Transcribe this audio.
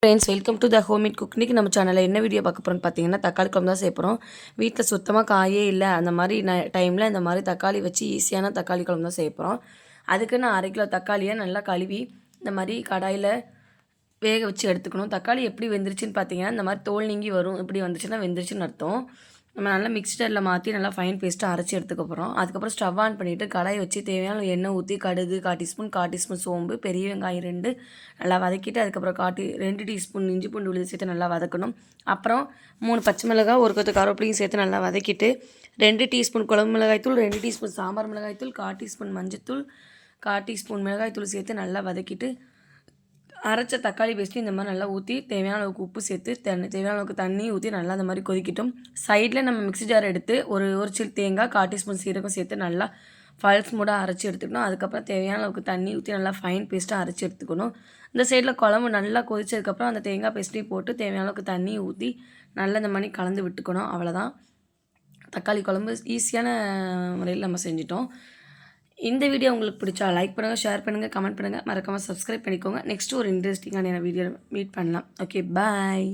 Friends, welcome to the home made cook. இன்றைக்கி நம்ம சேனலில் என்ன வீடியோ பார்க்க போகிறோம்னு பார்த்தீங்கன்னா, தக்காளி குழம்பு தான் சேர்ப்போம். வீட்டில் சுத்தமாக காயே இல்லை, அந்த மாதிரி டைமில் இந்த மாதிரி தக்காளி வச்சு ஈஸியான தக்காளி குழம்பு தான் சேர்ப்போம். அதுக்கு நான் 1/2 கிலோ தக்காளியை நல்லா கழுவி இந்த மாதிரி கடாயில் வேக வச்சு எடுத்துக்கணும். தக்காளி எப்படி வெந்துருச்சுன்னு பார்த்தீங்கன்னா, இந்த மாதிரி தோல் நீங்கி வரும். இப்படி வந்துச்சுன்னா வெந்துருச்சுன்னு அர்த்தம். நம்ம நல்லா மிக்சரில் மாற்றி நல்லா ஃபைன் பேஸ்ட்டாக அரைச்சி எடுத்துக்க போகிறோம். அதுக்கப்புறம் ஸ்டவ் ஆன் பண்ணிவிட்டு கடாயை வச்சு தேவையான எண்ணெய் ஊற்றி கடுகு 1/4 டீஸ்பூன் சோம்பு, பெரிய வெங்காயம் 2 நல்லா வதக்கிட்டு, அதுக்கப்புறம் 2 டீஸ்பூன் இஞ்சி பூண்டு விழுது சேர்த்து நல்லா வதக்கணும். அப்புறம் 3 பச்சை மிளகாய், 1 கொத்து கருவேப்பிலையும் சேர்த்து நல்லா வதக்கிட்டு, 2 டீஸ்பூன் குழம்பு மிளகாய்த்தூள், 2 டீஸ்பூன் சாம்பார் மிளகாய்த்தூள், 1/4 டீஸ்பூன் மஞ்சத்தூள், 1/4 டீஸ்பூன் மிளகாய்த்தூள் சேர்த்து நல்லா வதக்கிட்டு, அரைச்ச தக்காளி பேஸ்ட்டு இந்த மாதிரி நல்லா ஊற்றி தேவையான அளவுக்கு உப்பு சேர்த்து தேவையான அளவுக்கு தண்ணி ஊற்றி நல்லா அந்த மாதிரி கொதிக்கட்டும். சைடில் நம்ம மிக்ஸி ஜார் எடுத்து ஒரு சில் தேங்காய், 1/4 டீஸ்பூன் சீரகம் சேர்த்து நல்லா பல்ஸ் மூடாக அரைச்சி எடுத்துக்கணும். அதுக்கப்புறம் தேவையான அளவுக்கு தண்ணி ஊற்றி நல்லா ஃபைன் பேஸ்ட்டாக அரைச்சி எடுத்துக்கணும். இந்த சைடில் குழம்பு நல்லா கொதிச்சதுக்கப்புறம் அந்த தேங்காய் பேஸ்ட்டையும் போட்டு தேவையான அளவுக்கு தண்ணி ஊற்றி நல்லா இந்த மாதிரி கலந்து விட்டுக்கணும். அவ்வளோதான், தக்காளி குழம்பு ஈஸியான முறையில் நம்ம செஞ்சிட்டோம். இந்த வீடியோ உங்களுக்கு பிடிச்சா லைக் பண்ணுங்கள், ஷேர் பண்ணுங்கள், கமெண்ட் பண்ணுங்கள், மறக்காமல் சப்ஸ்கிரைப் பண்ணிக்கோங்க. நெக்ஸ்ட்டு ஒரு இன்ட்ரெஸ்டிங்கான வீடியோ மீட் பண்ணலாம். ஓகே, பாய்.